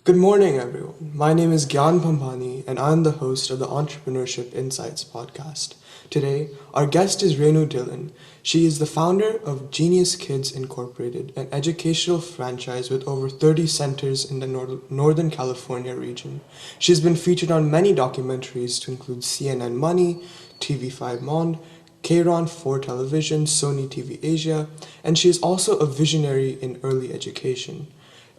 Good morning, everyone. My name is Gyan Pampani, and I'm the host of the Entrepreneurship Insights Podcast. Today, our guest is Rennu Dhillon. She is the founder of Genius Kids Incorporated, an educational franchise with over 30 centers in the Northern California region. She has been featured on many documentaries to include CNN Money, TV5 Monde, Kron 4 Television, Sony TV Asia, and she is also a visionary in early education.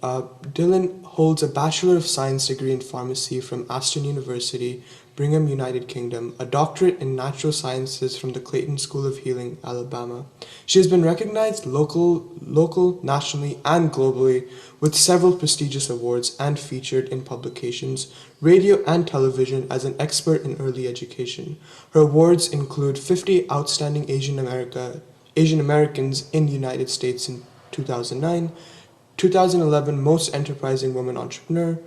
Dhillon holds a Bachelor of Science degree in pharmacy from Aston University, Brigham, United Kingdom, a doctorate in natural sciences from the Clayton School of Healing, Alabama. She has been recognized nationally, and globally with several prestigious awards and featured in publications, radio, and television as an expert in early education. Her awards include 50 Outstanding Asian Americans in the United States in 2009, 2011 Most Enterprising Woman Entrepreneur,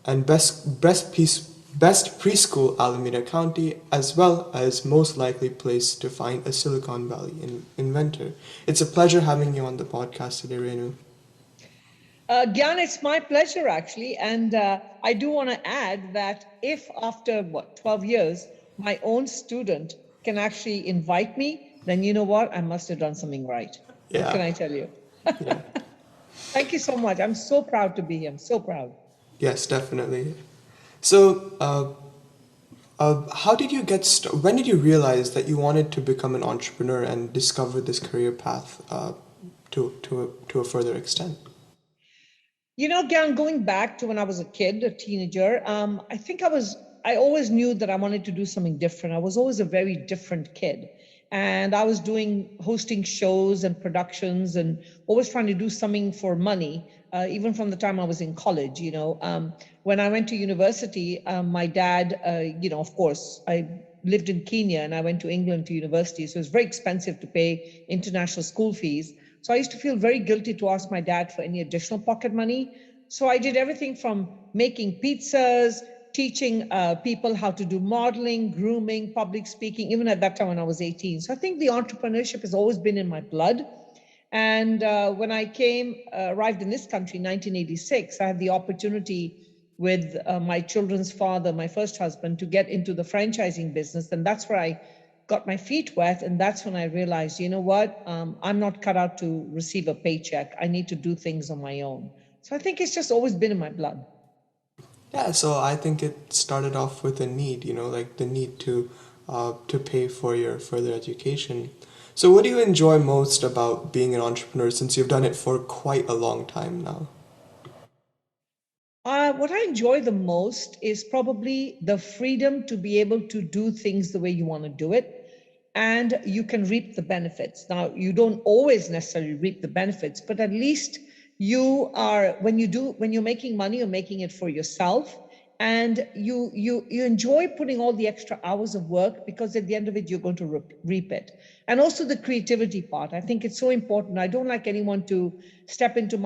and Best Preschool Alameda County, as well as Most Likely Place to Find a Silicon Valley Inventor. It's a pleasure having you on the podcast today, Renu. Gyan, it's my pleasure actually. And I do want to add that if after 12 years, my own student can actually invite me, then you know what? I must have done something right. What can I tell you? Yeah. Thank you so much. I'm so proud to be here. I'm so proud. Yes, definitely. So, how did you when did you realize that you wanted to become an entrepreneur and discover this career path to a further extent? You know, Gyan, going back to when I was a kid, a teenager, I always knew that I wanted to do something different. I was always a very different kid. And I was hosting shows and productions and always trying to do something for money, even from the time I was in college. When I went to university, my dad, of course, I lived in Kenya and I went to England to university. So it was very expensive to pay international school fees. So I used to feel very guilty to ask my dad for any additional pocket money. So I did everything from making pizzas, teaching people how to do modeling, grooming, public speaking, even at that time when I was 18. So I think the entrepreneurship has always been in my blood. And when I arrived in this country in 1986, I had the opportunity with my children's father, my first husband, to get into the franchising business. And that's where I got my feet wet. And that's when I realized, you know what? I'm not cut out to receive a paycheck. I need to do things on my own. So I think it's just always been in my blood. Yeah, so I think it started off with a need, like the need to pay for your further education. So what do you enjoy most about being an entrepreneur since you've done it for quite a long time now? What I enjoy the most is probably the freedom to be able to do things the way you want to do it. And you can reap the benefits. Now, you don't always necessarily reap the benefits, but at least when you're making money, you're making it for yourself. And you enjoy putting all the extra hours of work because at the end of it, you're going to reap it. And also the creativity part. I think it's so important. I don't like anyone to step into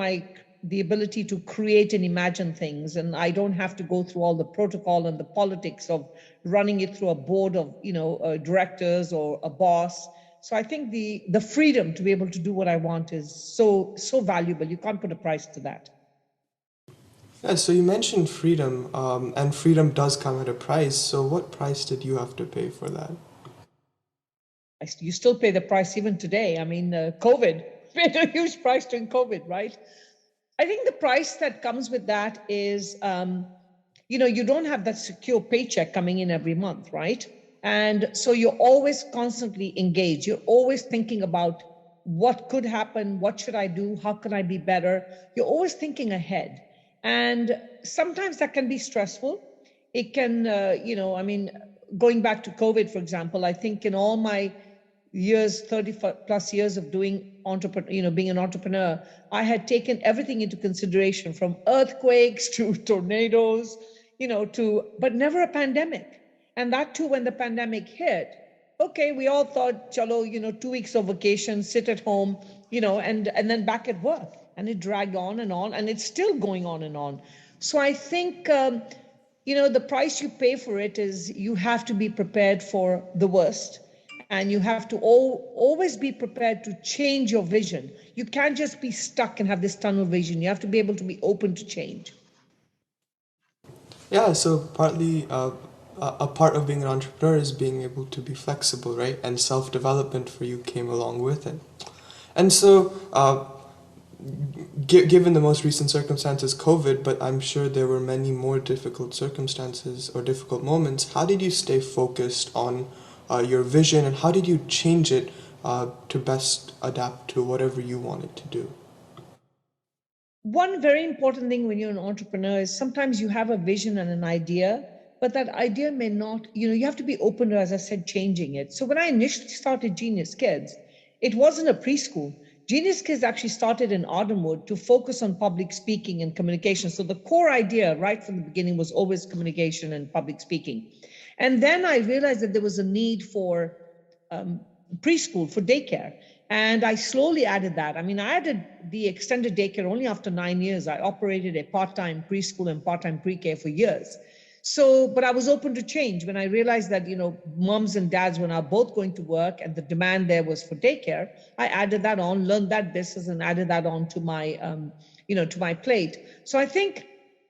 the ability to create and imagine things, and I don't have to go through all the protocol and the politics of running it through a board of directors or a boss. So I think the freedom to be able to do what I want is so valuable. You can't put a price to that. Yeah, so you mentioned freedom, and freedom does come at a price. So what price did you have to pay for that? You still pay the price even today. I mean, COVID paid a huge price during COVID, right? I think the price that comes with that is, you don't have that secure paycheck coming in every month, right? And so you're always constantly engaged. You're always thinking about what could happen, what should I do, how can I be better? You're always thinking ahead. And sometimes that can be stressful. It can, I mean, going back to COVID, for example, I think in all my 30 plus years of being an entrepreneur, I had taken everything into consideration from earthquakes to tornadoes, but never a pandemic. And that too, when the pandemic hit, okay, we all thought, chalo, 2 weeks of vacation, sit at home, and then back at work. And it dragged on, and it's still going on and on. So I think, the price you pay for it is you have to be prepared for the worst. And you have to always be prepared to change your vision. You can't just be stuck and have this tunnel vision. You have to be able to be open to change. Yeah, so partly a part of being an entrepreneur is being able to be flexible, right? And self-development for you came along with it. And so, given the most recent circumstances, COVID, but I'm sure there were many more difficult circumstances or difficult moments, how did you stay focused on your vision, and how did you change it to best adapt to whatever you wanted to do? One very important thing when you're an entrepreneur is sometimes you have a vision and an idea, but that idea may not, you have to be open to, as I said, changing it. So when I initially started Genius Kids, it wasn't a preschool. Genius Kids actually started in Ardenwood to focus on public speaking and communication. So the core idea right from the beginning was always communication and public speaking. And then I realized that there was a need for um, preschool, for daycare. And I slowly added that. I mean, I added the extended daycare only after 9 years. I operated a part-time preschool and part-time pre-K for years. So, but I was open to change when I realized that, moms and dads were now both going to work and the demand there was for daycare. I added that on, learned that business and added that on to my, to my plate. So I think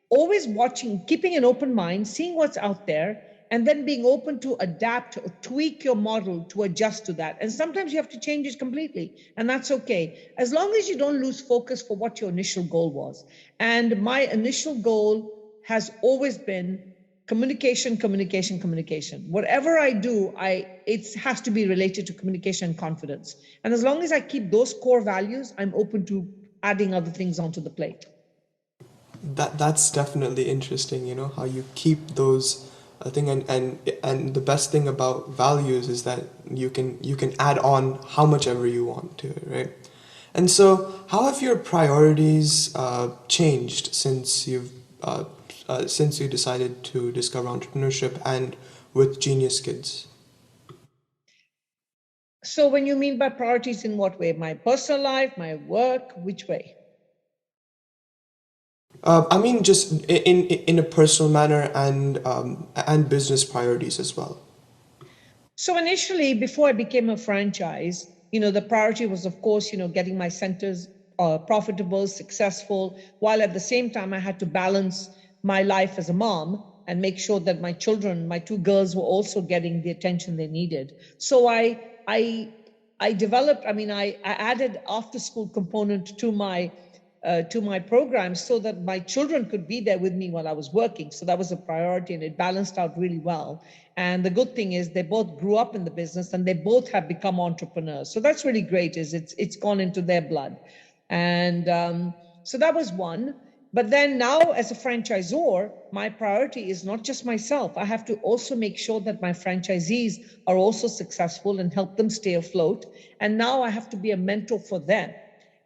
always watching, keeping an open mind, seeing what's out there, and then being open to adapt or tweak your model to adjust to that. And sometimes you have to change it completely, and that's okay, as long as you don't lose focus for what your initial goal was. And my initial goal has always been communication, communication, communication. Whatever I do, it has to be related to communication and confidence. And as long as I keep those core values, I'm open to adding other things onto the plate. That's definitely interesting, how you keep those thing, and the best thing about values is that you can add on how much ever you want to it, right? And so how have your priorities changed since you decided to discover entrepreneurship and with Genius Kids? So when you mean by priorities, in what way? My personal life, my work, which way? I mean, just in a personal manner, and business priorities as well. So initially, before I became a franchise, the priority was, of course, getting my centers profitable, successful, while at the same time I had to balance my life as a mom and make sure that my children, my two girls, were also getting the attention they needed. So I I developed. I mean, I added after school component to my program so that my children could be there with me while I was working. So that was a priority, and it balanced out really well. And the good thing is they both grew up in the business and they both have become entrepreneurs. So that's really great. Is it's gone into their blood, and so that was one. But then now, as a franchisor, my priority is not just myself. I have to also make sure that my franchisees are also successful and help them stay afloat. And now I have to be a mentor for them.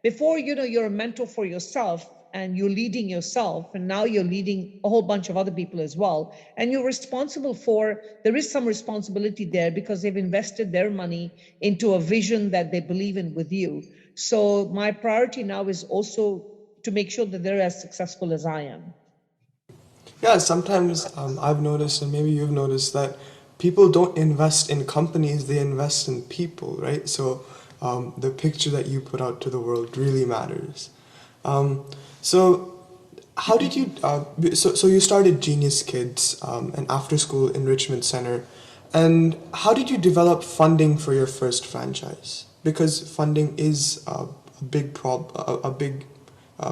Before, you're a mentor for yourself and you're leading yourself, and now you're leading a whole bunch of other people as well. And you're responsible for, there is some responsibility there because they've invested their money into a vision that they believe in with you. So my priority now is also to make sure that they're as successful as I am. Yeah, sometimes I've noticed, and maybe you've noticed, that people don't invest in companies, they invest in people, right? So the picture that you put out to the world really matters. Um, so how did you, so you started Genius Kids, an after school enrichment center, and how did you develop funding for your first franchise? Because funding is a big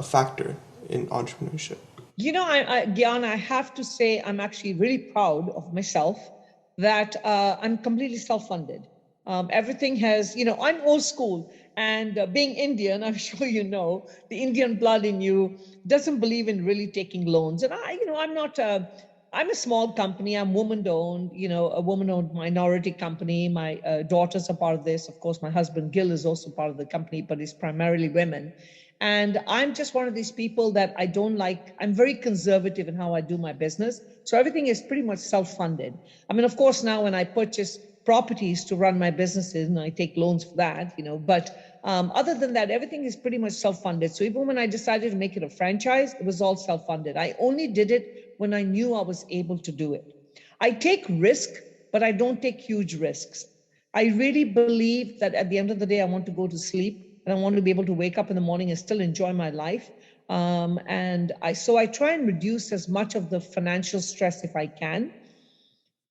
factor in entrepreneurship. Gyan, I have to say I'm actually really proud of myself that I'm completely self-funded. Everything has, I'm old school, and being Indian, I'm sure the Indian blood in you doesn't believe in really taking loans. And I'm not. I'm a small company. I'm woman-owned. A woman-owned minority company. My daughters are part of this. Of course, my husband Gil is also part of the company, but it's primarily women. And I'm just one of these people that I don't like. I'm very conservative in how I do my business. So everything is pretty much self-funded. I mean, of course, now when I purchase properties to run my businesses, and I take loans for that, but other than that, everything is pretty much self-funded. So even when I decided to make it a franchise, it was all self-funded. I only did it when I knew I was able to do it. I take risk, but I don't take huge risks. I really believe that at the end of the day, I want to go to sleep and I want to be able to wake up in the morning and still enjoy my life. So I try and reduce as much of the financial stress if I can.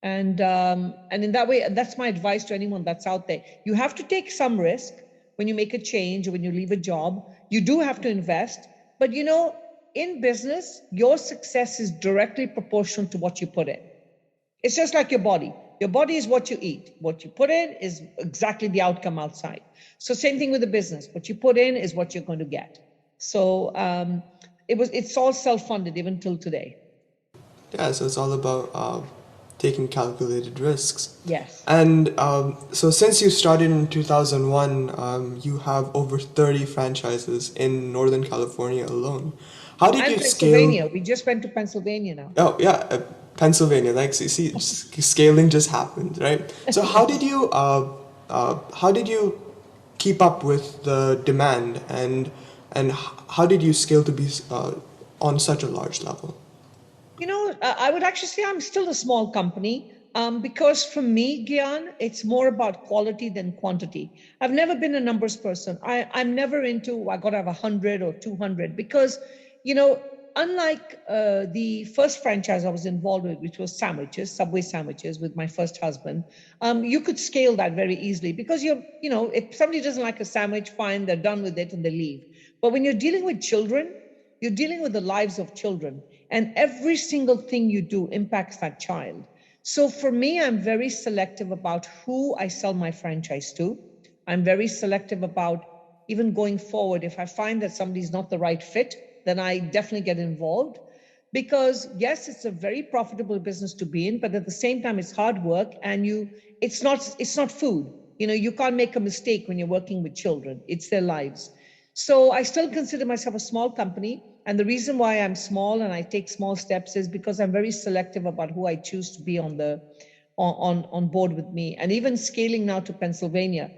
And in that way, that's my advice to anyone that's out there. You have to take some risk when you make a change or when you leave a job. You do have to invest, but in business, your success is directly proportional to what you put in. It's just like your body. Your body is what you eat. What you put in is exactly the outcome outside. So same thing with the business. What you put in is what you're going to get. So it's all self-funded even till today. Yeah, so it's all about taking calculated risks. Yes. And so since you started in 2001, you have over 30 franchises in Northern California alone. How did you Pennsylvania. scale? We just went to Pennsylvania now. Oh, yeah, Pennsylvania. Like, see, scaling just happened, right? So how did you keep up with the demand, and how did you scale to be on such a large level? I would actually say I'm still a small company because for me, Gyan, it's more about quality than quantity. I've never been a numbers person. I'm never into, I got to have 100 or 200 because, unlike the first franchise I was involved with, which was sandwiches, Subway sandwiches with my first husband, you could scale that very easily because if somebody doesn't like a sandwich, fine, they're done with it and they leave. But when you're dealing with children, you're dealing with the lives of children, and every single thing you do impacts that child. So for me, I'm very selective about who I sell my franchise to. I'm very selective about even going forward. If I find that somebody's not the right fit, then I definitely get involved. Because yes, it's a very profitable business to be in, but at the same time, it's hard work, and it's not food. You can't make a mistake when you're working with children. It's their lives. So I still consider myself a small company. And the reason why I'm small and I take small steps is because I'm very selective about who I choose to be on board with me. And even scaling now to Pennsylvania,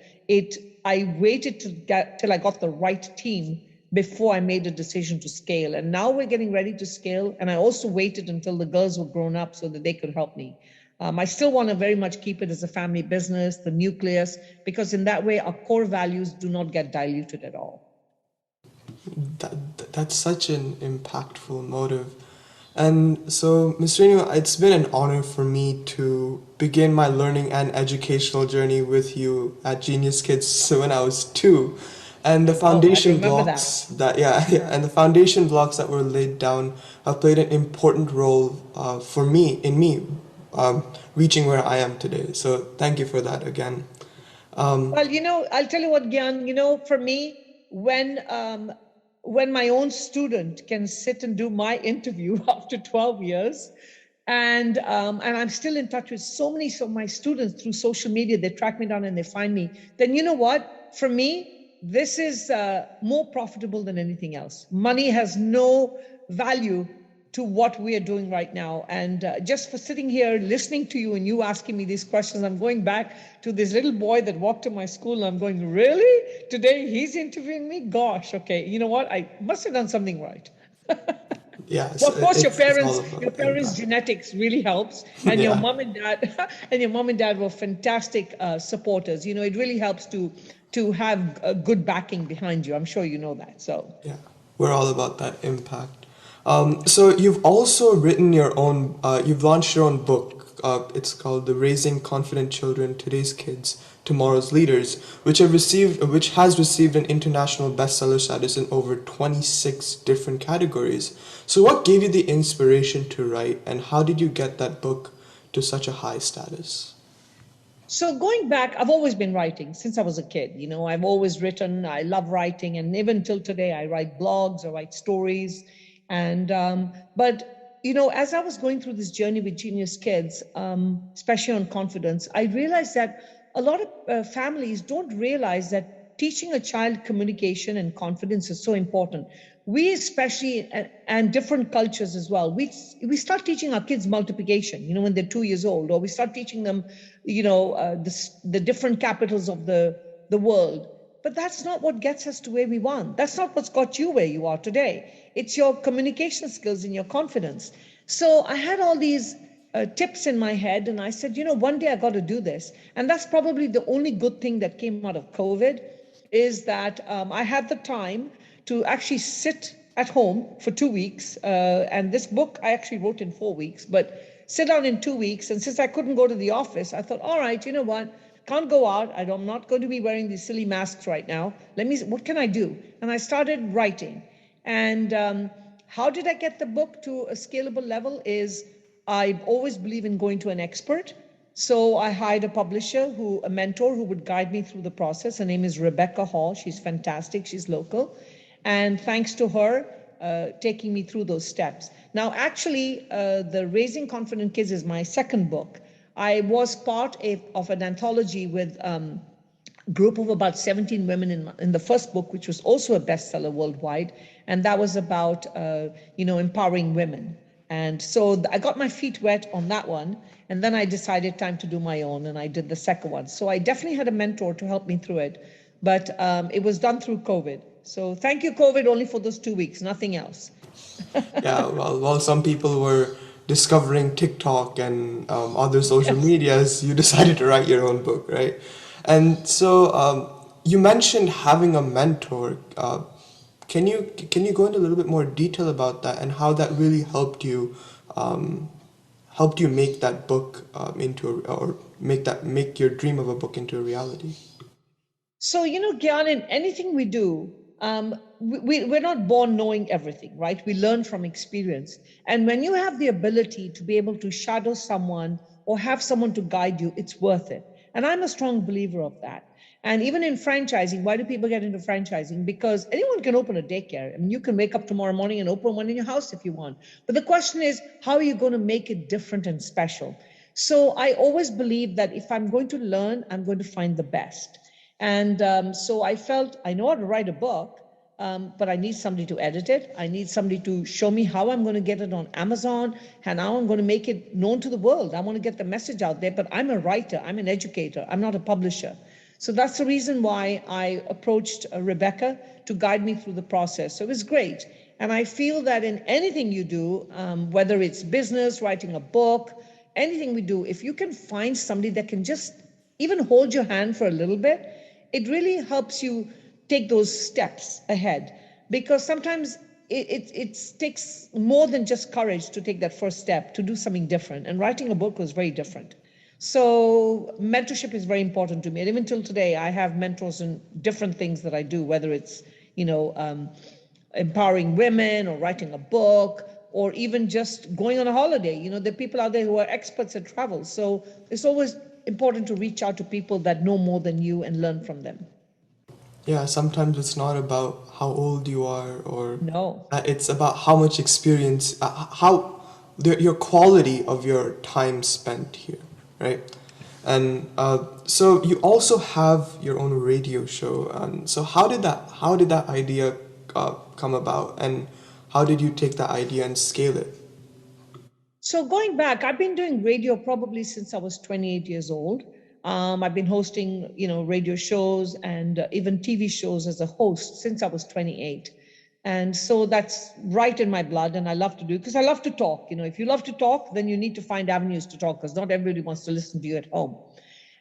I waited till I got the right team before I made a decision to scale. And now we're getting ready to scale. And I also waited until the girls were grown up so that they could help me. I still want to very much keep it as a family business, the nucleus, because in that way, our core values do not get diluted at all. That's such an impactful motive. And so, Ms. Rennu, it's been an honor for me to begin my learning and educational journey with you at Genius Kids when I was 2. And the foundation blocks and the foundation blocks that were laid down have played an important role for me reaching where I am today. So thank you for that again. Well, I'll tell you what, Gyan, for me, when my own student can sit and do my interview after 12 years, and I'm still in touch with so many of my students through social media, they track me down and they find me, then you know what? For me, this is more profitable than anything else. Money has no value to what we are doing right now. And just for sitting here listening to you and you asking me these questions, I'm going back to this little boy that walked to my school and I'm going, really? Today he's interviewing me? Gosh, okay. You know what? I must have done something right. Yes. Well, of course, your parents' genetics really helps, and Yeah. your mom and dad were fantastic supporters. It really helps to have a good backing behind you. I'm sure you know that. So Yeah, we're all about that impact. So you've also written you've launched your own book. It's called The Raising Confident Children, Today's Kids, Tomorrow's Leaders, which has received an international bestseller status in over 26 different categories. So what gave you the inspiration to write, and how did you get that book to such a high status? So going back, I've always been writing since I was a kid. I've always written. I love writing, and even till today, I write blogs, I write stories, but as I was going through this journey with Genius Kids, especially on confidence, I realized that a lot of families don't realize that teaching a child communication and confidence is so important. We especially, and different cultures as well, we start teaching our kids multiplication, when they're 2 years old, or we start teaching them, the different capitals of the world. But that's not what gets us to where we want. That's not what's got you where you are today. It's your communication skills and your confidence. So I had all these tips in my head, and I said, one day I got to do this. And that's probably the only good thing that came out of COVID, is that I had the time to actually sit at home for 2 weeks. And this book I actually wrote in 4 weeks, but sit down in 2 weeks. And since I couldn't go to the office, I thought, all right, you know what? Can't go out. I'm not going to be wearing these silly masks right now. What can I do? And I started writing. And how did I get the book to a scalable level is I always believe in going to an expert. So I hired a publisher, a mentor who would guide me through the process. Her name is Rebecca Hall. She's fantastic. She's local. And thanks to her, taking me through those steps. Now, actually, the Raising Confident Kids is my second book. I was part of an anthology with a group of about 17 women in the first book, which was also a bestseller worldwide. And that was about, empowering women. And so I got my feet wet on that one. And then I decided time to do my own. And I did the second one. So I definitely had a mentor to help me through it. But it was done through COVID. So thank you, COVID, only for those 2 weeks, nothing else. Yeah, well, while some people were discovering TikTok and other social medias, you decided to write your own book, right? And so you mentioned having a mentor. Can you go into a little bit more detail about that and how that really helped you make that book make your dream of a book into a reality? So, Gyan, in anything we do, we're not born knowing everything, right? We learn from experience. And when you have the ability to be able to shadow someone or have someone to guide you, it's worth it. And I'm a strong believer of that. And even in franchising, why do people get into franchising? Because anyone can open a daycare. I mean, you can wake up tomorrow morning and open one in your house if you want. But the question is, how are you going to make it different and special? So I always believe that if I'm going to learn, I'm going to find the best. And so I felt I know how to write a book, but I need somebody to edit it. I need somebody to show me how I'm going to get it on Amazon and how I'm going to make it known to the world. I want to get the message out there, but I'm a writer. I'm an educator. I'm not a publisher. So that's the reason why I approached Rebecca to guide me through the process. So it was great. And I feel that in anything you do, whether it's business, writing a book, anything we do, if you can find somebody that can just even hold your hand for a little bit, it really helps you take those steps ahead, because sometimes it takes more than just courage to take that first step to do something different. And writing a book was very different. So mentorship is very important to me. And even till today, I have mentors in different things that I do, whether it's, empowering women or writing a book or even just going on a holiday. There are people out there who are experts at travel. So it's always important to reach out to people that know more than you and learn from them. Yeah, sometimes it's not about how old you are or No. It's about how much experience, your quality of your time spent here, right? And so you also have your own radio show. And so how did that idea come about, and how did you take that idea and scale it? So going back, I've been doing radio probably since I was 28 years old. I've been hosting, radio shows and even TV shows as a host since I was 28. And so that's right in my blood, and I love to do it because I love to talk. If you love to talk, then you need to find avenues to talk, because not everybody wants to listen to you at home.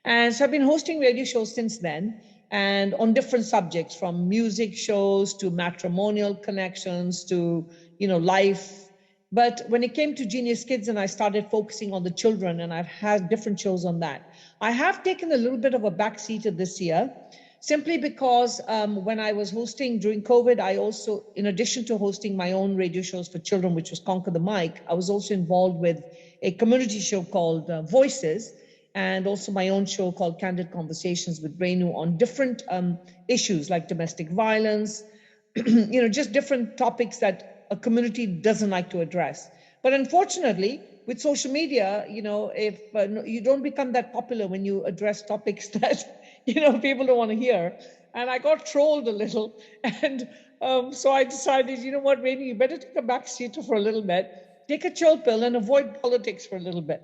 And so I've been hosting radio shows since then, and on different subjects, from music shows to matrimonial connections to, life. But when it came to Genius Kids and I started focusing on the children, and I've had different shows on that, I have taken a little bit of a backseat this year, simply because when I was hosting during COVID, I also, in addition to hosting my own radio shows for children, which was Conquer the Mic, I was also involved with a community show called Voices, and also my own show called Candid Conversations with Rennu on different issues like domestic violence, just different topics that a community doesn't like to address. But unfortunately, with social media, if you don't become that popular when you address topics that, people don't want to hear. And I got trolled a little. And so I decided, you know what, Rennu, you better take a back seat for a little bit, take a chill pill and avoid politics for a little bit.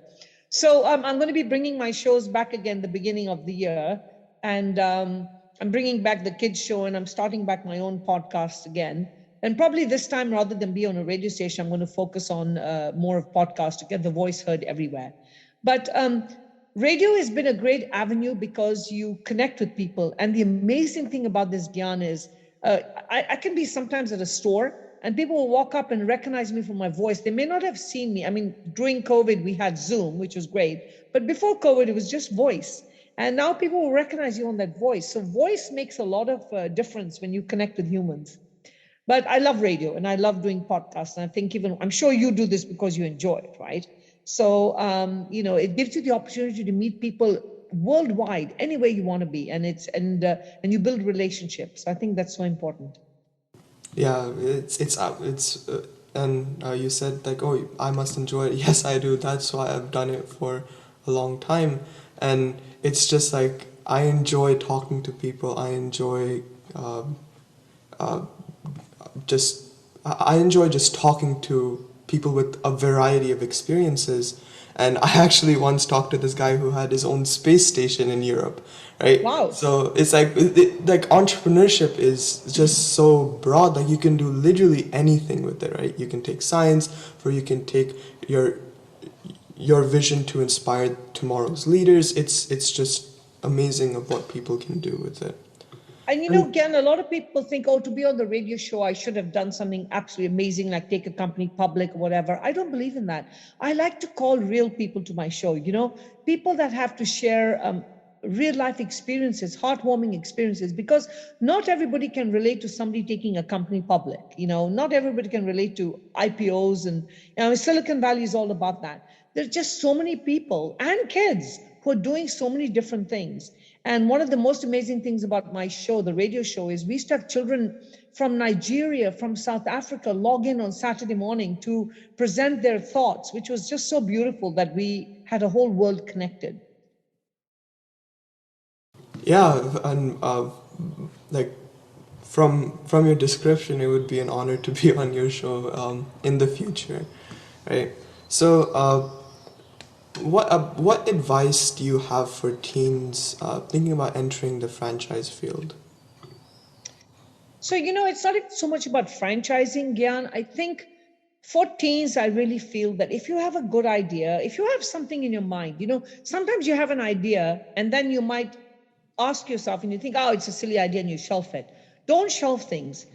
So I'm going to be bringing my shows back again the beginning of the year. And I'm bringing back the kids show, and I'm starting back my own podcast again. And probably this time, rather than be on a radio station, I'm going to focus on more of podcasts to get the voice heard everywhere. But radio has been a great avenue because you connect with people. And the amazing thing about this, Gyan, is I can be sometimes at a store and people will walk up and recognize me from my voice. They may not have seen me. I mean, during COVID, we had Zoom, which was great. But before COVID, it was just voice. And now people will recognize you on that voice. So voice makes a lot of difference when you connect with humans. But I love radio and I love doing podcasts. And I think I'm sure you do this because you enjoy it, right? So, it gives you the opportunity to meet people worldwide, anywhere you want to be. And you build relationships. I think that's so important. Yeah, and you said like, oh, I must enjoy it. Yes, I do. That's why I've done it for a long time, and it's just like I enjoy talking to people. I enjoy uh, I enjoy just talking to people with a variety of experiences. And I actually once talked to this guy who had his own space station in Europe, right? Wow. So it's like like entrepreneurship is just so broad. Like you can do literally anything with it, right? You can take science, or you can take your vision to inspire tomorrow's leaders. It's just amazing of what people can do with it. And again, a lot of people think, oh, to be on the radio show, I should have done something absolutely amazing, like take a company public or whatever. I don't believe in that. I like to call real people to my show, people that have to share real life experiences, heartwarming experiences, because not everybody can relate to somebody taking a company public. Not everybody can relate to IPOs, and Silicon Valley is all about that. There's just so many people and kids who are doing so many different things. And one of the most amazing things about my show, the radio show, is we used to have children from Nigeria, from South Africa, log in on Saturday morning to present their thoughts, which was just so beautiful that we had a whole world connected. Yeah, and like from your description, it would be an honor to be on your show in the future, right? So, what advice do you have for teens thinking about entering the franchise field? So, it's not so much about franchising, Gyan. I think for teens, I really feel that if you have a good idea, if you have something in your mind, sometimes you have an idea and then you might ask yourself and you think, oh, it's a silly idea, and you shelf it. Don't shelf things.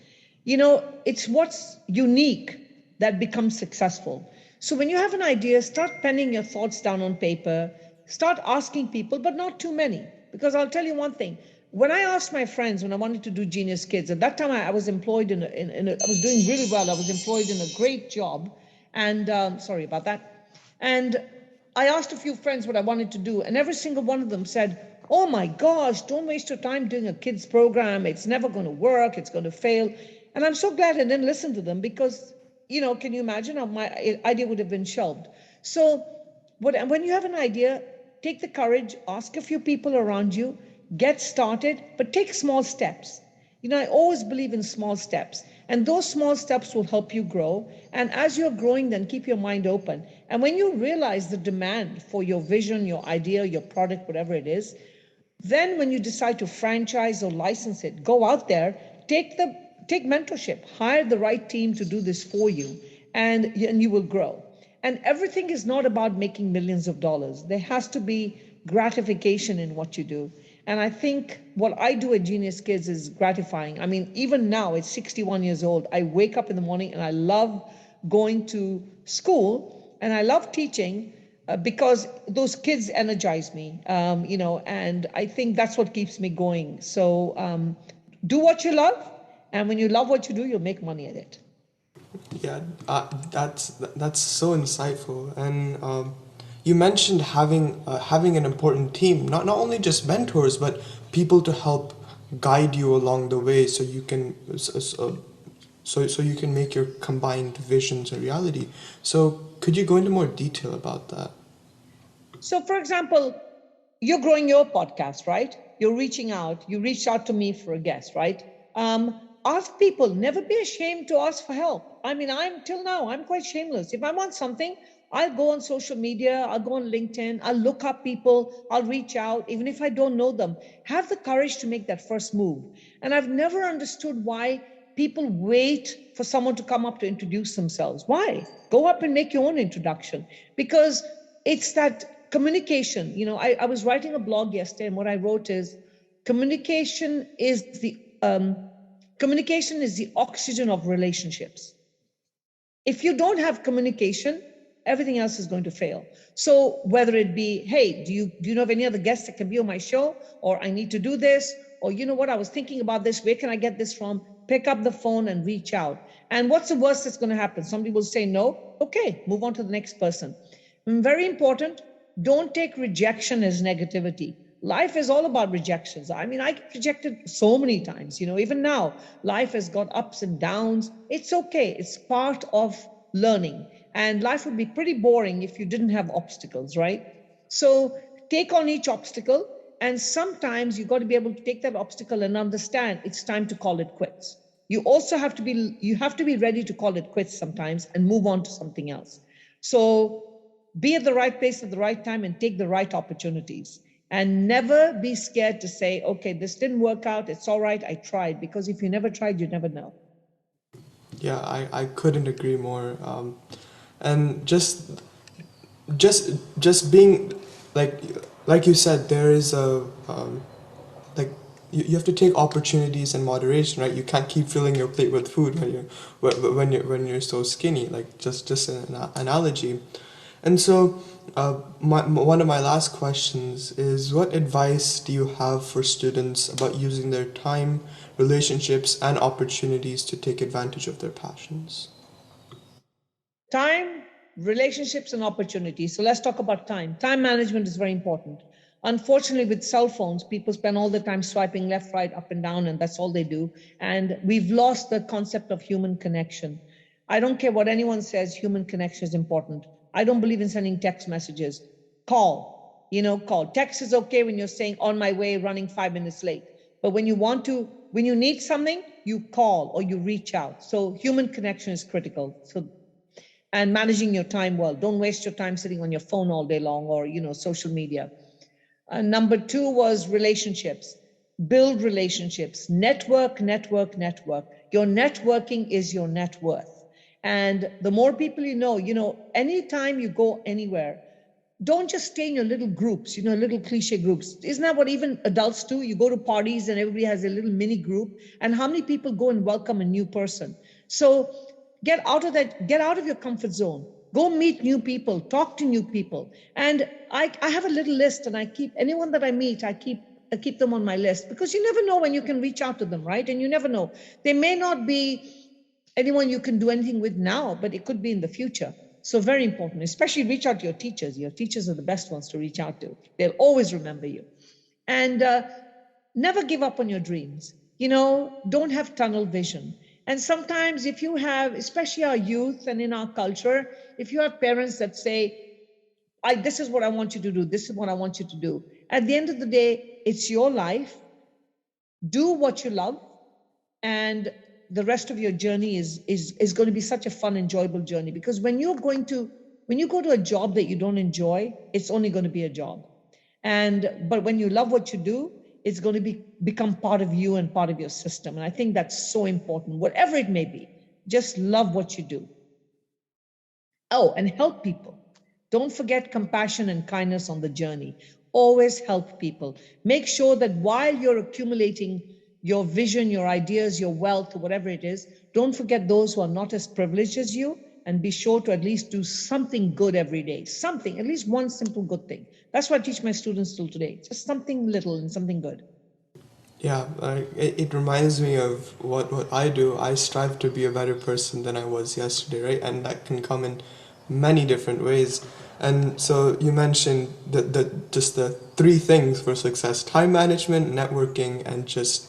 It's what's unique that becomes successful. So when you have an idea, start penning your thoughts down on paper, start asking people, but not too many. Because I'll tell you one thing. When I asked my friends, when I wanted to do Genius Kids, at that time I was employed I was doing really well. I was employed in a great job. And sorry about that. And I asked a few friends what I wanted to do, and every single one of them said, oh my gosh, don't waste your time doing a kids program. It's never going to work. It's going to fail. And I'm so glad I didn't listen to them, because, can you imagine how my idea would have been shelved? So when you have an idea, take the courage, ask a few people around you, get started, but take small steps. I always believe in small steps, and those small steps will help you grow. And as you're growing, then keep your mind open. And when you realize the demand for your vision, your idea, your product, whatever it is, then when you decide to franchise or license it, go out there, take mentorship, hire the right team to do this for you, and you will grow. And everything is not about making millions of dollars. There has to be gratification in what you do. And I think what I do at Genius Kids is gratifying. I mean, even now, at 61 years old, I wake up in the morning and I love going to school and I love teaching because those kids energize me, and I think that's what keeps me going. So do what you love, and when you love what you do, you'll make money at it. Yeah, that's so insightful. And you mentioned having an important team, not only just mentors, but people to help guide you along the way, so you can so you can make your combined visions a reality. So could you go into more detail about that? So, for example, you're growing your podcast, right? You're reaching out. You reached out to me for a guest, right? Ask people. Never be ashamed to ask for help. I mean, I'm quite shameless. If I want something, I'll go on social media. I'll go on LinkedIn. I'll look up people. I'll reach out, even if I don't know them. Have the courage to make that first move. And I've never understood why people wait for someone to come up to introduce themselves. Why? Go up and make your own introduction, because it's that communication. I was writing a blog yesterday, and what I wrote is communication is the Communication is the oxygen of relationships. If you don't have communication, everything else is going to fail. So whether it be, hey, do you know of any other guests that can be on my show? Or I need to do this, or you know what, I was thinking about this, where can I get this from? Pick up the phone and reach out. And what's the worst that's going to happen? Somebody will say no. Okay, move on to the next person. Very important, don't take rejection as negativity. Life is all about rejections. I mean, I get rejected so many times, even now, life has got ups and downs. It's okay. It's part of learning. And life would be pretty boring if you didn't have obstacles, right? So take on each obstacle. And sometimes you got to be able to take that obstacle and understand it's time to call it quits. You also have to be ready to call it quits sometimes and move on to something else. So be at the right place at the right time and take the right opportunities. And never be scared to say, okay, this didn't work out. It's all right. I tried. Because if you never tried, you never know. Yeah, I couldn't agree more. And just being like you said, there is a like you have to take opportunities in moderation, right? You can't keep filling your plate with food when you're so skinny. Like just an analogy. And so, one of my last questions is, what advice do you have for students about using their time, relationships, and opportunities to take advantage of their passions? Time, relationships, and opportunities. So let's talk about time. Time management is very important. Unfortunately, with cell phones, people spend all the time swiping left, right, up, and down, and that's all they do. And we've lost the concept of human connection. I don't care what anyone says, human connection is important. I don't believe in sending text messages. Call, call. Text is okay when you're saying on my way, running 5 minutes late. But when you need something, you call or you reach out. So human connection is critical. And managing your time well. Don't waste your time sitting on your phone all day long or, social media. Number 2 was relationships. Build relationships. Network, network, network. Your networking is your net worth. And the more people anytime you go anywhere, don't just stay in your little groups, little cliche groups. Isn't that what even adults do? You go to parties and everybody has a little mini group. And how many people go and welcome a new person? So get out of your comfort zone. Go meet new people, talk to new people. And I have a little list, and I keep anyone that I meet, I keep them on my list, because you never know when you can reach out to them, right? And you never know. They may not be anyone you can do anything with now, but it could be in the future. So very important, especially reach out to your teachers. Your teachers are the best ones to reach out to. They'll always remember you. And never give up on your dreams. Don't have tunnel vision. And sometimes if you have, especially our youth and in our culture, if you have parents that say, this is what I want you to do, this is what I want you to do. At the end of the day, it's your life. Do what you love, and the rest of your journey is going to be such a fun, enjoyable journey. Because when you go to a job that you don't enjoy, it's only going to be a job. But when you love what you do, it's going to become part of you and part of your system. And I think that's so important, whatever it may be. Just love what you do. Oh, and help people. Don't forget compassion and kindness on the journey. Always help people. Make sure that while you're accumulating your vision, your ideas, your wealth, or whatever it is, don't forget those who are not as privileged as you, and be sure to at least do something good every day. Something, at least one simple good thing. That's what I teach my students till today. Just something little and something good. Yeah, it reminds me of what I do. I strive to be a better person than I was yesterday, right? And that can come in many different ways. And so you mentioned just the 3 things for success: time management, networking, and just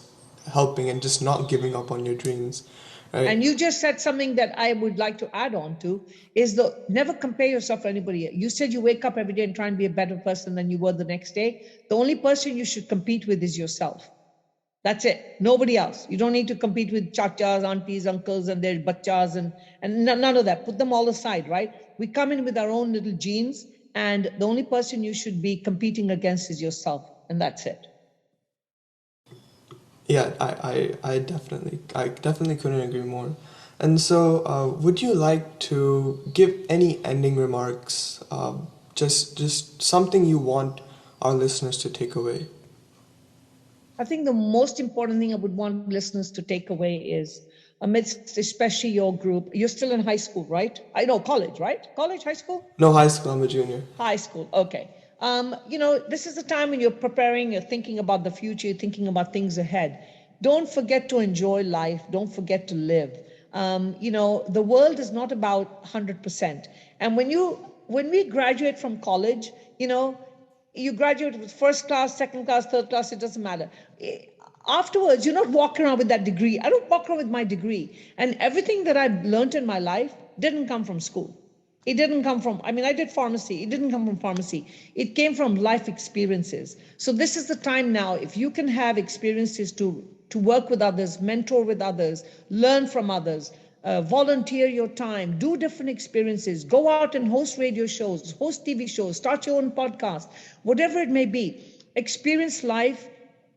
helping, and just not giving up on your dreams. Right? And you just said something that I would like to add on to, is never compare yourself to anybody. You said you wake up every day and try and be a better person than you were the next day. The only person you should compete with is yourself. That's it. Nobody else. You don't need to compete with chachas, aunties, uncles, and their bachas, and none of that. Put them all aside, right? We come in with our own little genes, and the only person you should be competing against is yourself, and that's it. Yeah, I definitely couldn't agree more. And so, would you like to give any ending remarks? Just something you want our listeners to take away. I think the most important thing I would want listeners to take away is, amidst especially your group, you're still in high school, right? I know college, right? College, high school? No, high school, I'm a junior. High school, okay. This is the time when you're preparing, you're thinking about the future, you're thinking about things ahead. Don't forget to enjoy life. Don't forget to live. The world is not about 100%. And when we graduate from college, you graduate with first class, second class, third class, it doesn't matter. Afterwards, you're not walking around with that degree. I don't walk around with my degree. And everything that I've learned in my life didn't come from school. It didn't come from, I did pharmacy. It didn't come from pharmacy. It came from life experiences. So this is the time now, if you can have experiences to work with others, mentor with others, learn from others, volunteer your time, do different experiences, go out and host radio shows, host TV shows, start your own podcast, whatever it may be, experience life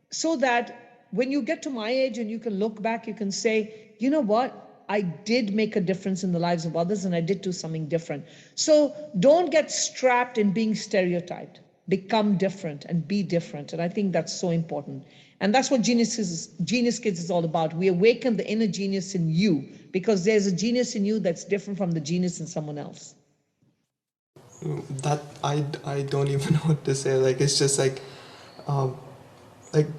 so that when you get to my age and you can look back, you can say, you know what? I did make a difference in the lives of others and I did do something different. So don't get strapped in being stereotyped. Become different and be different. And I think that's so important. And that's what Genius Kids is all about. We awaken the inner genius in you because there's a genius in you that's different from the genius in someone else. That I don't even know what to say. Like, it's just like like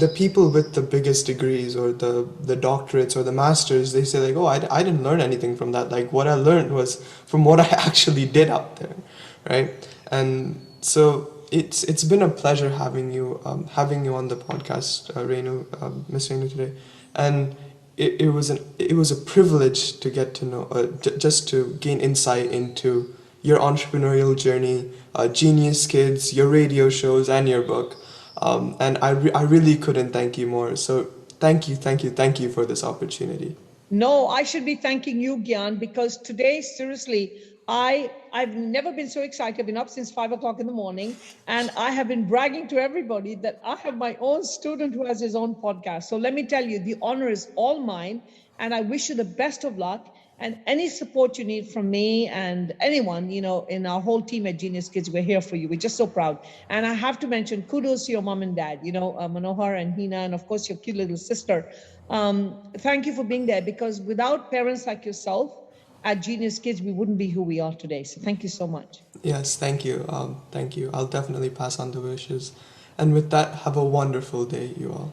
the people with the biggest degrees or the doctorates or the masters, they say like, oh, I didn't learn anything from that. Like, what I learned was from what I actually did out there, right? And so it's been a pleasure having you on the podcast, Miss Rennu, today, and it was a privilege to get to know, just to gain insight into your entrepreneurial journey, Genius Kids, your radio shows, and your book. And I really couldn't thank you more. So thank you for this opportunity. No, I should be thanking you, Gyan, because today, seriously, I've never been so excited. I've been up since 5 o'clock in the morning, and I have been bragging to everybody that I have my own student who has his own podcast. So let me tell you, the honor is all mine, and I wish you the best of luck. And any support you need from me and anyone, in our whole team at Genius Kids, we're here for you. We're just so proud. And I have to mention, kudos to your mom and dad, Manohar and Hina, and of course, your cute little sister. Thank you for being there, because without parents like yourself at Genius Kids, we wouldn't be who we are today. So thank you so much. Yes, thank you. Thank you. I'll definitely pass on the wishes. And with that, have a wonderful day, you all.